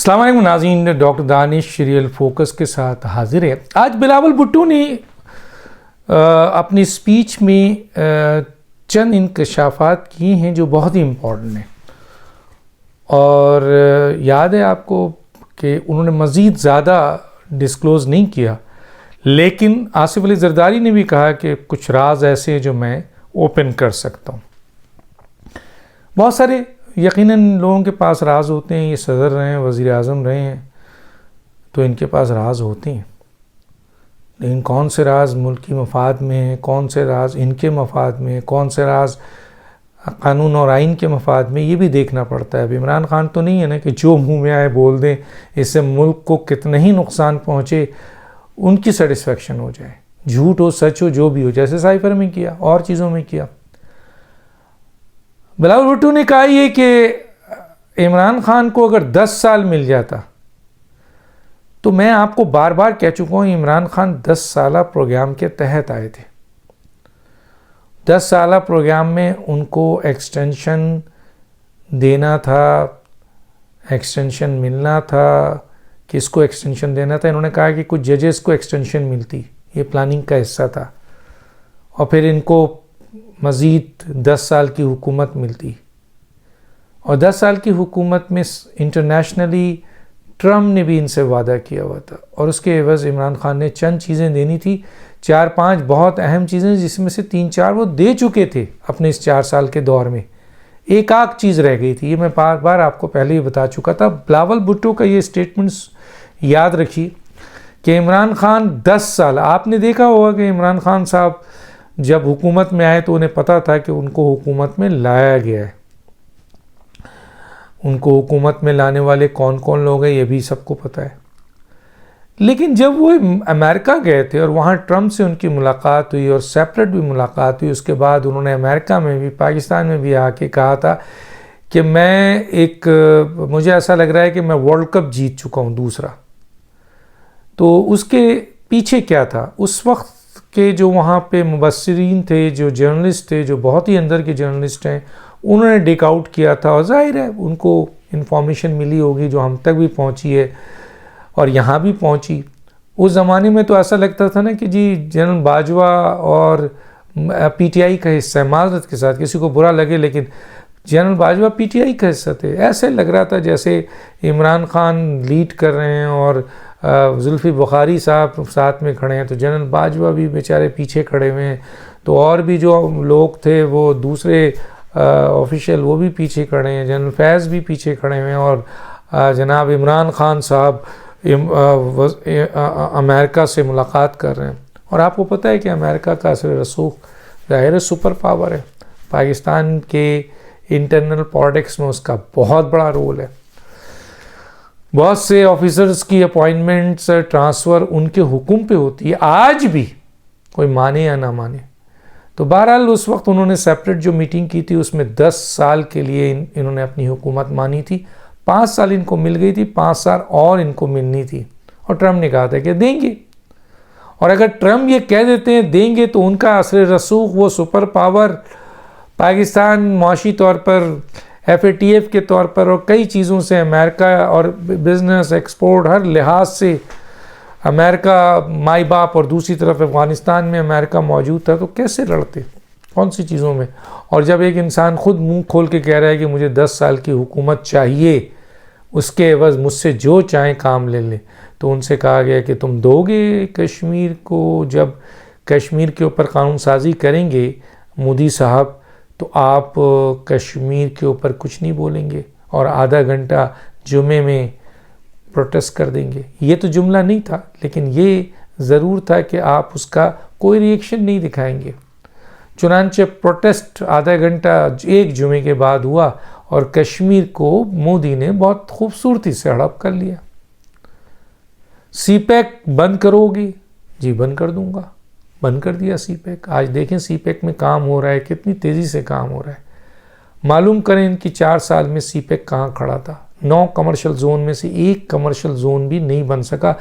السلام علیکم ناظرین، ڈاکٹر دانش ریئل فوکس کے ساتھ حاضر ہے۔ آج بلاول بھٹو نے اپنی سپیچ میں چند انکشافات کی ہیں جو بہت ہی امپورٹنٹ ہیں، اور یاد ہے آپ کو کہ انہوں نے مزید زیادہ ڈسکلوز نہیں کیا، لیکن آصف علی زرداری نے بھی کہا کہ کچھ راز ایسے ہیں جو میں اوپن کر سکتا ہوں۔ بہت سارے یقیناً لوگوں کے پاس راز ہوتے ہیں، یہ صدر رہے ہیں، وزیر اعظم رہے ہیں، تو ان کے پاس راز ہوتے ہیں، لیکن کون سے راز ملکی مفاد میں ہیں، کون سے راز ان کے مفاد میں ہیں، کون سے راز قانون اور آئین کے مفاد میں، یہ بھی دیکھنا پڑتا ہے۔ اب عمران خان تو نہیں ہے نا کہ جو منہ میں آئے بول دیں، اس سے ملک کو کتنا ہی نقصان پہنچے ان کی سیٹسفیکشن ہو جائے، جھوٹ ہو سچ ہو جو بھی ہو، جیسے سائفر میں کیا اور چیزوں میں کیا۔ بلاول بھٹو نے کہا یہ کہ عمران خان کو اگر 10 سال مل جاتا، تو میں آپ کو بار بار کہہ چکا ہوں عمران خان 10 سالہ پروگرام کے تحت آئے تھے۔ 10 سالہ پروگرام میں ان کو ایکسٹینشن دینا تھا، ایکسٹینشن ملنا تھا، کس کو ایکسٹینشن دینا تھا؟ انہوں نے کہا کہ کچھ ججز کو ایکسٹینشن ملتی، یہ پلاننگ کا حصہ تھا، اور پھر ان کو مزید 10 سال کی حکومت ملتی، اور 10 سال کی حکومت میں انٹرنیشنلی ٹرمپ نے بھی ان سے وعدہ کیا ہوا تھا، اور اس کے عوض عمران خان نے چند چیزیں دینی تھی، 4-5 بہت اہم چیزیں، جس میں سے 3-4 وہ دے چکے تھے اپنے اس 4 سال کے دور میں، ایک آدھ چیز رہ گئی تھی، یہ میں بار بار آپ کو پہلے ہی بتا چکا تھا۔ بلاول بھٹو کا یہ سٹیٹمنٹس یاد رکھیے کہ عمران خان 10 سال، آپ نے دیکھا ہوگا کہ عمران خان صاحب جب حکومت میں آئے تو انہیں پتا تھا کہ ان کو حکومت میں لایا گیا ہے، ان کو حکومت میں لانے والے کون کون لوگ ہیں یہ بھی سب کو پتا ہے، لیکن جب وہ امریکہ گئے تھے اور وہاں ٹرمپ سے ان کی ملاقات ہوئی اور سیپریٹ بھی ملاقات ہوئی، اس کے بعد انہوں نے امریکہ میں بھی پاکستان میں بھی آ کے کہا تھا کہ مجھے ایسا لگ رہا ہے کہ میں ورلڈ کپ جیت چکا ہوں دوسرا۔ تو اس کے پیچھے کیا تھا؟ اس وقت کے جو وہاں پہ مبصرین تھے، جو جرنلسٹ تھے، جو بہت ہی اندر کے جرنلسٹ ہیں، انہوں نے ڈیک آؤٹ کیا تھا، اور ظاہر ہے ان کو انفارمیشن ملی ہوگی جو ہم تک بھی پہنچی ہے اور یہاں بھی پہنچی۔ اس زمانے میں تو ایسا لگتا تھا نا کہ جی جنرل باجوہ اور پی ٹی آئی کا حصہ ہے، معذرت کے ساتھ کسی کو برا لگے لیکن general Bajwa P T I کا حصہ تھے، ایسے لگ رہا تھا جیسے عمران خان لیڈ کر رہے ہیں اور زلفی بخاری صاحب ساتھ میں کھڑے ہیں، تو جنرل باجوہ بھی بیچارے پیچھے کھڑے ہوئے ہیں، تو اور بھی جو لوگ تھے وہ دوسرے آفیشیل وہ بھی پیچھے کھڑے ہیں، جنرل فیض بھی پیچھے کھڑے ہوئے ہیں، اور جناب عمران خان صاحب امریکہ سے ملاقات کر رہے ہیں۔ اور آپ کو پتہ ہے کہ امریکہ کا اثر رسوخ ظاہر سپر پاور ہے، پاکستان کے انٹرنل پالیٹکس میں اس کا بہت بڑا رول ہے، بہت سے آفیسرز کی اپوائنٹمنٹس ٹرانسفر ان کے حکم پہ ہوتی ہے، آج بھی کوئی مانے یا نہ مانے۔ تو بہرحال اس وقت انہوں نے سیپریٹ جو میٹنگ کی تھی اس میں 10 سال کے لیے انہوں نے اپنی حکومت مانی تھی، 5 سال ان کو مل گئی تھی، 5 سال اور ان کو ملنی تھی، اور ٹرمپ نے کہا تھا کہ دیں گے، اور اگر ٹرمپ یہ کہہ دیتے ہیں دیں گے تو ان کا اثر رسوخ، وہ سپر پاور پاکستان معاشی طور پر ایف اے ٹی ایف کے طور پر اور کئی چیزوں سے امریکہ اور بزنس ایکسپورٹ ہر لحاظ سے امریکہ مائی باپ، اور دوسری طرف افغانستان میں امریکہ موجود تھا، تو کیسے لڑتے کون سی چیزوں میں؟ اور جب ایک انسان خود منہ کھول کے کہہ رہا ہے کہ مجھے 10 سال کی حکومت چاہیے، اس کے عوض مجھ سے جو چاہیں کام لے لیں، تو ان سے کہا گیا کہ تم دو گے کشمیر کو؟ جب کشمیر کے اوپر قانون سازی کریں گے مودی صاحب تو آپ کشمیر کے اوپر کچھ نہیں بولیں گے اور آدھا گھنٹہ جمعے میں پروٹیسٹ کر دیں گے۔ یہ تو جملہ نہیں تھا، لیکن یہ ضرور تھا کہ آپ اس کا کوئی ری ایکشن نہیں دکھائیں گے۔ چنانچہ پروٹیسٹ آدھا گھنٹہ ایک جمعے کے بعد ہوا، اور کشمیر کو مودی نے بہت خوبصورتی سے ہڑپ کر لیا۔ سی پیک بند کرو گی؟ جی بند کر دوں گا، بند کر دیا سی پیک۔ آج دیکھیں سی پیک میں کام ہو رہا ہے، کتنی تیزی سے کام ہو رہا ہے۔ معلوم کریں ان کی 4 سال میں سی پیک کہاں کھڑا تھا، 9 کمرشل زون میں سے ایک کمرشل زون بھی نہیں بن سکا۔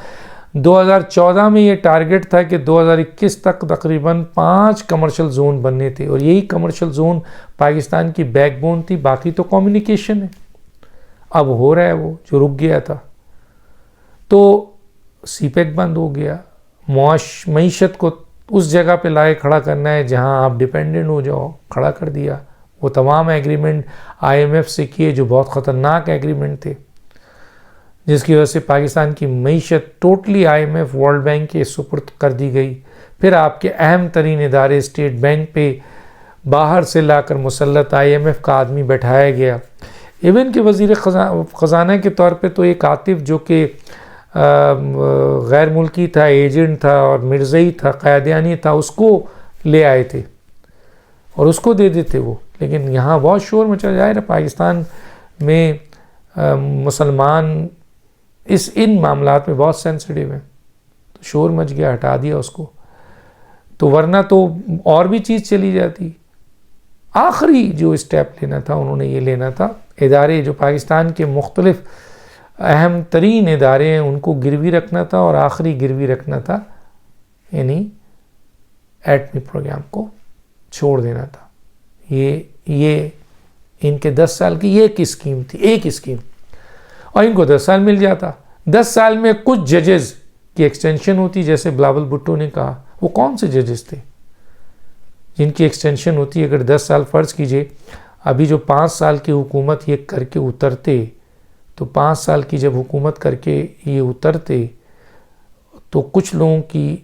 2014 میں یہ ٹارگٹ تھا کہ 2021 تک تقریباً 5 کمرشل زون بننے تھے، اور یہی کمرشل زون پاکستان کی بیک بون تھی، باقی تو کمیونیکیشن ہے۔ اب ہو رہا ہے وہ جو رک گیا تھا۔ تو سی پیک بند ہو گیا. معیشت کو اس جگہ پہ لائے کھڑا کرنا ہے جہاں آپ ڈیپینڈنٹ ہو جاؤ, کھڑا کر دیا. وہ تمام ایگریمنٹ آئی ایم ایف سے کیے جو بہت خطرناک ایگریمنٹ تھے, جس کی وجہ سے پاکستان کی معیشت totally I M F World Bank کے سپرد کر دی گئی. پھر آپ کے اہم ترین ادارے اسٹیٹ بینک پہ باہر سے لا کر مسلط آئی ایم ایف کا آدمی بیٹھایا گیا. ایون کہ وزیر خزانہ کے طور پہ تو ایک عاطف جو کہ غیر ملکی تھا, ایجنٹ تھا اور مرزئی تھا, قیادیانی تھا, اس کو لے آئے تھے اور اس کو دے دیتے وہ. لیکن یہاں بہت شور مچا جائے. پاکستان میں مسلمان ان معاملات میں بہت سینسٹیو ہیں, تو شور مچ گیا, ہٹا دیا اس کو. تو ورنہ تو اور بھی چیز چلی جاتی. آخری جو اسٹیپ لینا تھا انہوں نے یہ لینا تھا, ادارے جو پاکستان کے مختلف اہم ترین ادارے ہیں ان کو گروی رکھنا تھا, اور آخری گروی رکھنا تھا یعنی ایٹمی پروگرام کو چھوڑ دینا تھا. یہ ان کے 10 سال کی ایک اسکیم تھی, ایک اسکیم, اور ان کو 10 سال مل جاتا. 10 سال میں کچھ ججز کی ایکسٹینشن ہوتی, جیسے بلاول بھٹو نے کہا. وہ کون سے ججز تھے جن کی ایکسٹینشن ہوتی؟ اگر 10 سال فرض کیجئے, ابھی جو 5 سال کی حکومت یہ کر کے اترتے, تو 5 سال کی جب حکومت کر کے یہ اترتے تو کچھ لوگوں کی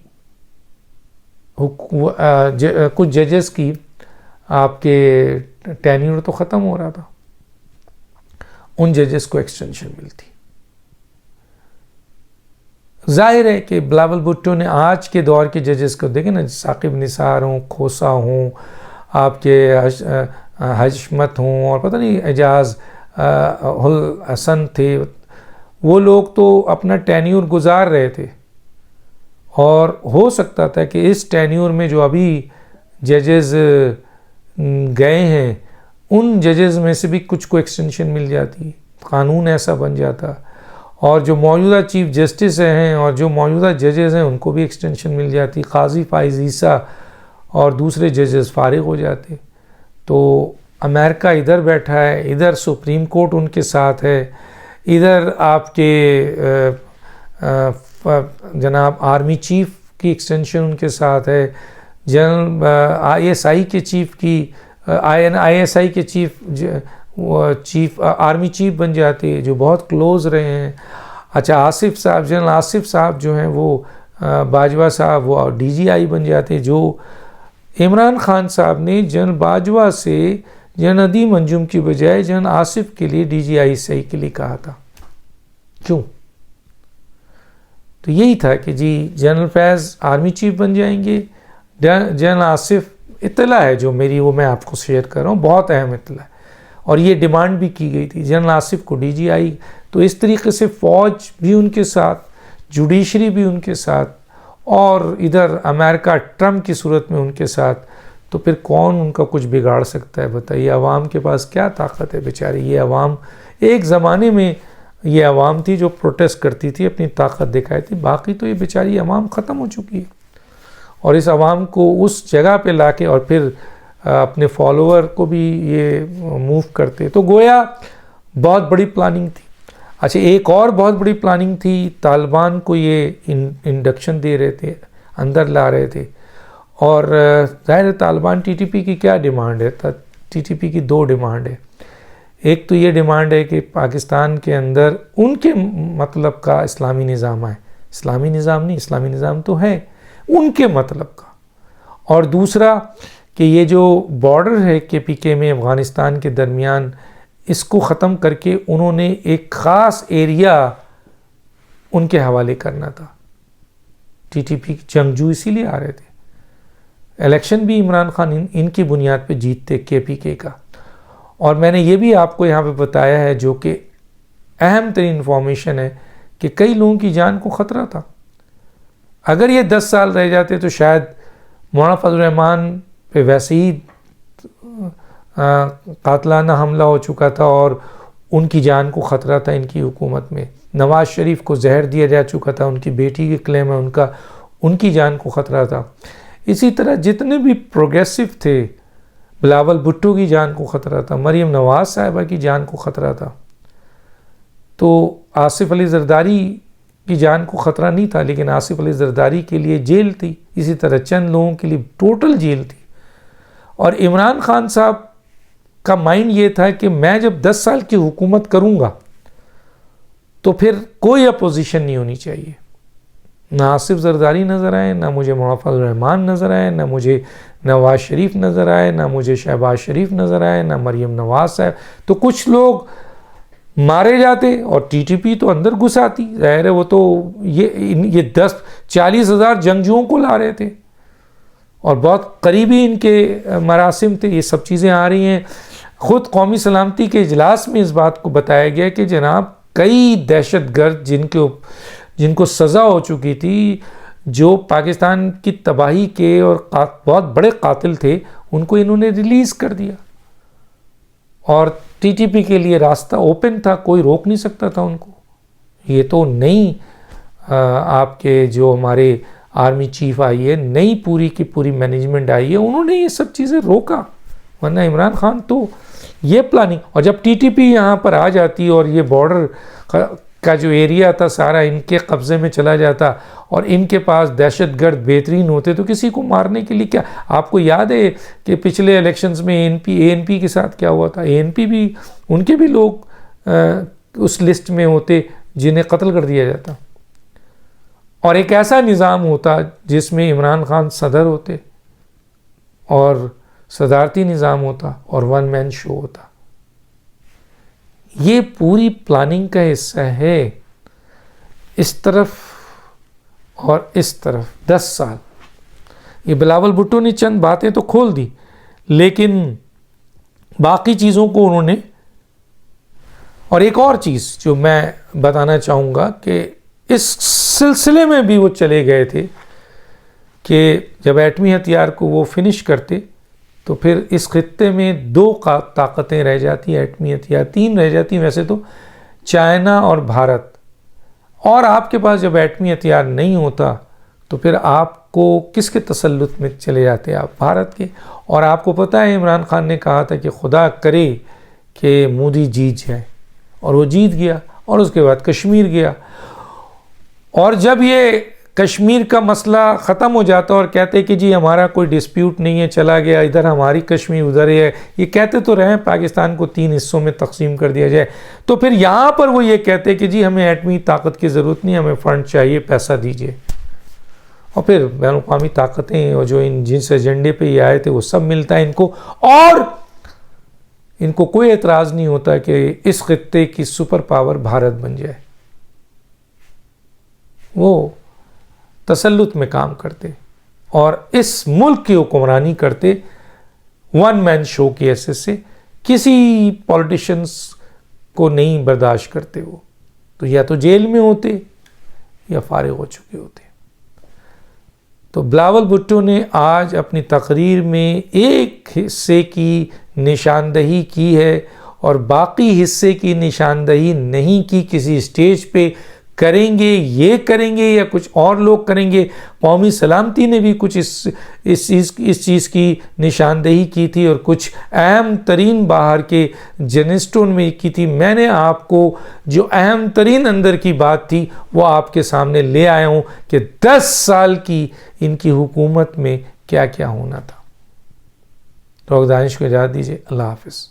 کچھ ججز کی آپ کے ٹینیور تو ختم ہو رہا تھا, ان ججز کو ایکسٹینشن ملتی. ظاہر ہے کہ بلاول بھٹو نے آج کے دور کے ججز کو دیکھیں نا, ثاقب نثار ہوں, کھوسا ہوں, آپ کے حشمت ہوں, اور پتہ نہیں اعجاز حسن تھے, وہ لوگ تو اپنا ٹینیور گزار رہے تھے. اور ہو سکتا تھا کہ اس ٹینیور میں جو ابھی ججز گئے ہیں ان ججز میں سے بھی کچھ کو ایکسٹینشن مل جاتی, قانون ایسا بن جاتا, اور جو موجودہ چیف جسٹس ہیں اور جو موجودہ ججز ہیں ان کو بھی ایکسٹینشن مل جاتی. قاضی فائز عیسیٰ اور دوسرے ججز فارغ ہو جاتے. تو امریکہ ادھر بیٹھا ہے, ادھر سپریم کورٹ ان کے ساتھ ہے, ادھر آپ کے جناب آرمی چیف کی ایکسٹینشن ان کے ساتھ ہے, جنرل آئی ایس آئی کے چیف کی آئی ایس آئی کے چیف آرمی چیف بن جاتے جو بہت کلوز رہے ہیں. اچھا آصف صاحب, جنرل آصف صاحب جو ہیں وہ باجوہ صاحب وہ ڈی جی آئی بن جاتے, جو عمران خان صاحب نے جنرل باجوہ سے جنرل ندیم انجم کی بجائے جنرل آصف کے لیے ڈی جی آئی صحیح کے لیے کہا تھا. کیوں؟ تو یہی تھا کہ جی جنرل فیض آرمی چیف بن جائیں گے, جنرل آصف, اطلاع ہے جو میری وہ میں آپ کو شیئر کر رہا ہوں, بہت اہم اطلاع ہے, اور یہ ڈیمانڈ بھی کی گئی تھی جنرل آصف کو ڈی جی آئی. تو اس طریقے سے فوج بھی ان کے ساتھ, جوڈیشری بھی ان کے ساتھ, اور ادھر امریکہ ٹرمپ کی صورت میں ان کے ساتھ. تو پھر کون ان کا کچھ بگاڑ سکتا ہے بتائیے؟ عوام کے پاس کیا طاقت ہے بیچاری؟ یہ عوام ایک زمانے میں یہ عوام تھی جو پروٹیسٹ کرتی تھی, اپنی طاقت دکھائی تھی, باقی تو یہ بیچاری عوام ختم ہو چکی ہے. اور اس عوام کو اس جگہ پہ لا کے اور پھر اپنے فالوور کو بھی یہ موو کرتے, تو گویا بہت بڑی پلاننگ تھی. اچھا ایک اور بہت بڑی پلاننگ تھی, طالبان کو یہ انڈکشن دے رہے تھے, اندر لا رہے تھے. اور ظاہر طالبان ٹی ٹی پی کی کیا ڈیمانڈ ہے؟ ٹی ٹی پی کی 2 ڈیمانڈ ہے. ایک تو یہ ڈیمانڈ ہے کہ پاکستان کے اندر ان کے مطلب کا اسلامی نظام آئے, اسلامی نظام نہیں, اسلامی نظام تو ہے ان کے مطلب کا. اور دوسرا کہ یہ جو بارڈر ہے کے پی کے میں افغانستان کے درمیان, اس کو ختم کر کے انہوں نے ایک خاص ایریا ان کے حوالے کرنا تھا. ٹی ٹی پی جنگجو اسی لیے آ رہے تھے. الیکشن بھی عمران خان ان کی بنیاد پہ جیتتے کے پی کے کا. اور میں نے یہ بھی آپ کو یہاں پہ بتایا ہے جو کہ اہم ترین انفارمیشن ہے کہ کئی لوگوں کی جان کو خطرہ تھا. اگر یہ 10 سال رہ جاتے تو شاید مولانا فضل الرحمان پہ ویسے ہی قاتلانہ حملہ ہو چکا تھا اور ان کی جان کو خطرہ تھا ان کی حکومت میں. نواز شریف کو زہر دیا جا چکا تھا, ان کی بیٹی کے کلیم ہے ان کی جان کو خطرہ تھا. اسی طرح جتنے بھی پروگریسو تھے, بلاول بھٹو کی جان کو خطرہ تھا, مریم نواز صاحبہ کی جان کو خطرہ تھا. تو آصف علی زرداری کی جان کو خطرہ نہیں تھا، لیکن آصف علی زرداری کے لیے جیل تھی، اسی طرح چند لوگوں کے لیے ٹوٹل جیل تھی. اور عمران خان صاحب کا مائنڈ یہ تھا کہ میں جب 10 سال کی حکومت کروں گا تو پھر کوئی اپوزیشن نہیں ہونی چاہیے. نہ آصف زرداری نظر آئے، نہ مجھے محمد الرحمان نظر آئے، نہ مجھے نواز شریف نظر آئے، نہ مجھے شہباز شریف نظر آئے، نہ مریم نواز صاحب. تو کچھ لوگ مارے جاتے اور ٹی ٹی پی تو اندر گھس آتی. ظاہر ہے وہ تو یہ 40 ہزار جنگجوؤں کو لا رہے تھے اور بہت قریبی ان کے مراسم تھے. یہ سب چیزیں آ رہی ہیں. خود قومی سلامتی کے اجلاس میں اس بات کو بتایا گیا کہ جناب کئی دہشت گرد جن کو سزا ہو چکی تھی، جو پاکستان کی تباہی کے اور بہت بڑے قاتل تھے، ان کو انہوں نے ریلیز کر دیا. اور ٹی ٹی پی کے لیے راستہ اوپن تھا، کوئی روک نہیں سکتا تھا ان کو. یہ تو نئی آپ کے جو ہمارے آرمی چیف آئی ہے، نئی پوری کی پوری مینجمنٹ آئی ہے، انہوں نے یہ سب چیزیں روکا. ورنہ عمران خان تو یہ پلاننگ، اور جب ٹی ٹی پی یہاں پر آ جاتی اور یہ بارڈر کا جو ایریا تھا سارا ان کے قبضے میں چلا جاتا اور ان کے پاس دہشت گرد بہترین ہوتے، تو کسی کو مارنے کے لیے کیا. آپ کو یاد ہے کہ پچھلے الیکشنز میں اے این پی کے ساتھ کیا ہوا تھا؟ اے این پی بھی، ان کے بھی لوگ اس لسٹ میں ہوتے جنہیں قتل کر دیا جاتا. اور ایک ایسا نظام ہوتا جس میں عمران خان صدر ہوتے اور صدارتی نظام ہوتا اور ون مین شو ہوتا. یہ پوری پلاننگ کا حصہ ہے. اس طرف اور اس طرف 10 سال. یہ بلاول بھٹو نے چند باتیں تو کھول دی، لیکن باقی چیزوں کو انہوں نے. اور ایک اور چیز جو میں بتانا چاہوں گا کہ اس سلسلے میں بھی وہ چلے گئے تھے کہ جب ایٹمی ہتھیار کو وہ فنش کرتے تو پھر اس خطے میں 2 طاقتیں رہ جاتی، ایٹمی ہتھیار 3 رہ جاتی ویسے تو، چائنا اور بھارت. اور آپ کے پاس جب ایٹمی ہتھیار نہیں ہوتا تو پھر آپ کو کس کے تسلط میں چلے جاتے؟ آپ بھارت کے. اور آپ کو پتہ ہے عمران خان نے کہا تھا کہ خدا کرے کہ مودی جیت جائے، اور وہ جیت گیا. اور اس کے بعد کشمیر گیا. اور جب یہ کشمیر کا مسئلہ ختم ہو جاتا اور کہتے کہ جی ہمارا کوئی ڈسپیوٹ نہیں ہے، چلا گیا ادھر، ہماری کشمیر ادھر ہے، یہ کہتے تو رہے پاکستان کو 3 حصوں میں تقسیم کر دیا جائے. تو پھر یہاں پر وہ یہ کہتے کہ جی ہمیں ایٹمی طاقت کی ضرورت نہیں، ہمیں فنڈ چاہیے، پیسہ دیجیے. اور پھر بین الاقوامی طاقتیں اور جو جس ایجنڈے پہ یہ آئے تھے وہ سب ملتا ہے ان کو، اور ان کو کوئی اعتراض نہیں ہوتا کہ اس خطے کی سپر پاور بھارت بن جائے. وہ تسلط میں کام کرتے اور اس ملک کی حکمرانی کرتے ون مین شو کی حیثیت سے. کسی پولیٹیشنز کو نہیں برداشت کرتے. وہ تو یا تو جیل میں ہوتے یا فارغ ہو چکے ہوتے. تو بلاول بھٹو نے آج اپنی تقریر میں ایک حصے کی نشاندہی کی ہے اور باقی حصے کی نشاندہی نہیں کی. کسی اسٹیج پہ کریں گے، یہ کریں گے یا کچھ اور لوگ کریں گے. قومی سلامتی نے بھی کچھ اس چیز کی نشاندہی کی تھی اور کچھ اہم ترین باہر کے جرنلسٹوں میں کی تھی. میں نے آپ کو جو اہم ترین اندر کی بات تھی وہ آپ کے سامنے لے آیا ہوں کہ 10 سال کی ان کی حکومت میں کیا کیا ہونا تھا. تو دانش کو اجازت دیجیے. اللہ حافظ.